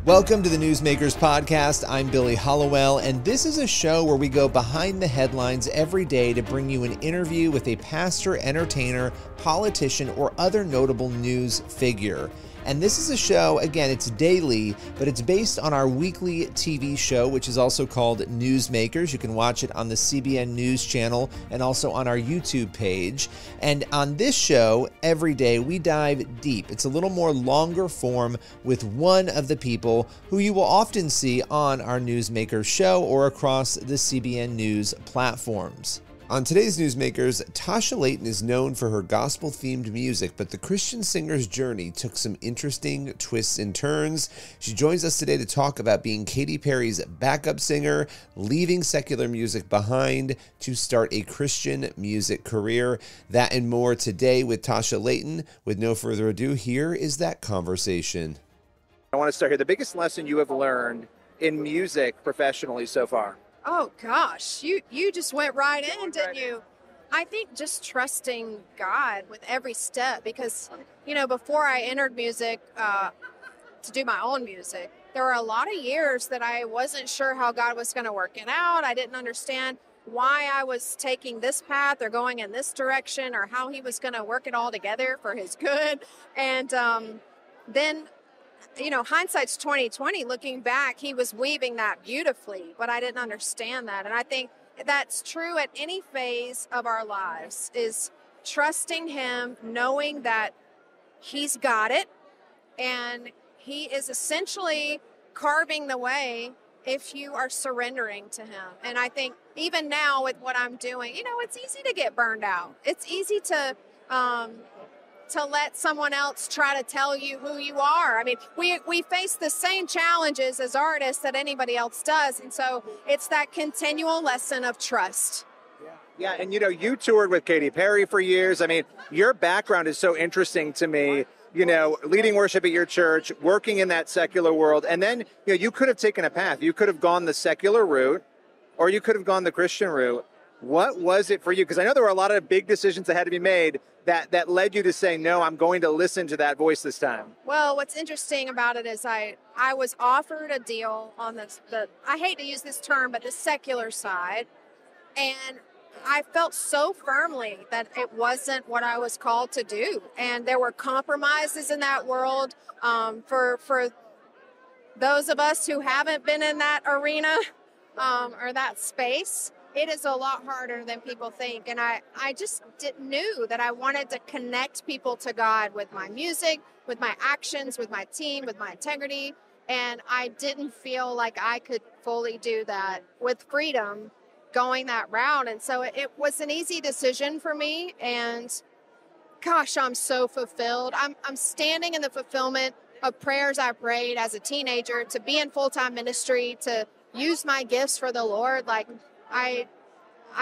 Welcome to the Newsmakers Podcast. I'm Billy Hollowell, and this is a show where we go behind the headlines every day to bring you an interview with a pastor, entertainer, politician, or other notable news figure. And this is a show, again, it's daily, but it's based on our weekly TV show, which is also called Newsmakers. You can watch it on the CBN News channel and also on our YouTube page. And on this show, every day, we dive deep. It's a little more longer form with one of the people who you will often see on our Newsmakers show or across the CBN News platforms. On today's Newsmakers, Tasha Layton is known for her gospel-themed music, but the Christian singer's journey took some interesting twists and turns. She joins us today to talk about being Katy Perry's backup singer, leaving secular music behind to start a Christian music career. That and more today with Tasha Layton. With no further ado, here is that conversation. I want to start here. The biggest lesson you have learned in music professionally so far? Oh gosh, you just went right in, didn't you? I think just trusting God with every step, because, before I entered music, to do my own music, there were a lot of years that I wasn't sure how God was going to work it out. I didn't understand why I was taking this path or going in this direction, or how he was going to work it all together for his good. And then hindsight's 2020. Looking back, he was weaving that beautifully, but I didn't understand that. And I think that's true at any phase of our lives, is trusting him, knowing that he's got it, and he is essentially carving the way if you are surrendering to him. And I think even now with what I'm doing, it's easy to get burned out. It's easy to let someone else try to tell you who you are. I mean, we face the same challenges as artists that anybody else does. And so it's that continual lesson of trust. Yeah, and you toured with Katy Perry for years. I mean, your background is so interesting to me, leading worship at your church, working in that secular world. And then, you could have taken a path. You could have gone the secular route, or you could have gone the Christian route. What was it for you? Because I know there were a lot of big decisions that had to be made that led you to say, no, I'm going to listen to that voice this time. Well, what's interesting about it is I was offered a deal on I hate to use this term, but the secular side. And I felt so firmly that it wasn't what I was called to do. And there were compromises in that world for those of us who haven't been in that arena or that space. It is a lot harder than people think. And I just knew that I wanted to connect people to God with my music, with my actions, with my team, with my integrity. And I didn't feel like I could fully do that with freedom going that route. And so it was an easy decision for me. And gosh, I'm so fulfilled. I'm standing in the fulfillment of prayers I prayed as a teenager, to be in full-time ministry, to use my gifts for the Lord. Like, I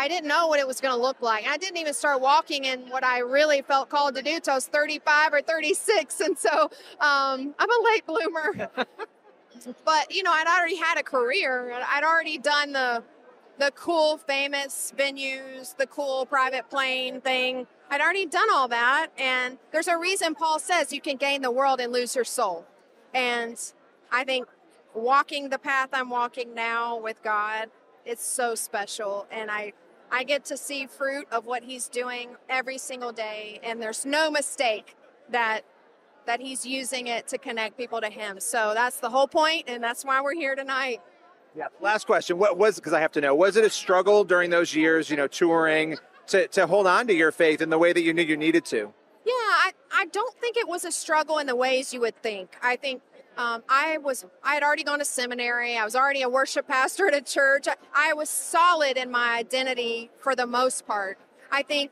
didn't know what it was going to look like. I didn't even start walking in what I really felt called to do till I was 35 or 36. And so I'm a late bloomer. But, I'd already had a career. I'd already done the cool, famous venues, the cool private plane thing. I'd already done all that. And there's a reason Paul says you can gain the world and lose your soul. And I think walking the path I'm walking now with God, it's so special, and I get to see fruit of what he's doing every single day, and there's no mistake that he's using it to connect people to him. So that's the whole point, and that's why we're here tonight. Yeah. Last question. Because I have to know, was it a struggle during those years, touring, to hold on to your faith in the way that you knew you needed to? Yeah, I don't think it was a struggle in the ways you would think. I think I had already gone to seminary. I was already a worship pastor at a church. I was solid in my identity for the most part. I think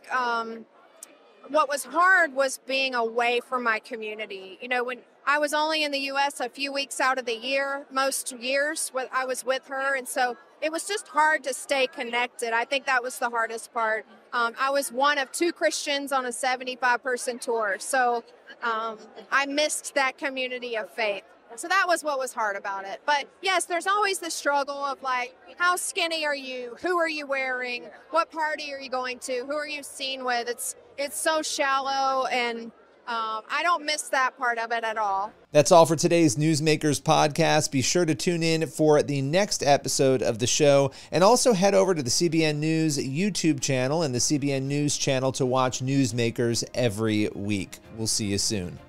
what was hard was being away from my community. When I was only in the U.S. a few weeks out of the year, most years I was with her. And so it was just hard to stay connected. I think that was the hardest part. I was one of two Christians on a 75-person tour. So I missed that community of faith. So that was what was hard about it. But yes, there's always the struggle of like, how skinny are you? Who are you wearing? What party are you going to? Who are you seen with? It's so shallow, and I don't miss that part of it at all. That's all for today's Newsmakers podcast. Be sure to tune in for the next episode of the show, and also head over to the CBN News YouTube channel and the CBN News channel to watch Newsmakers every week. We'll see you soon.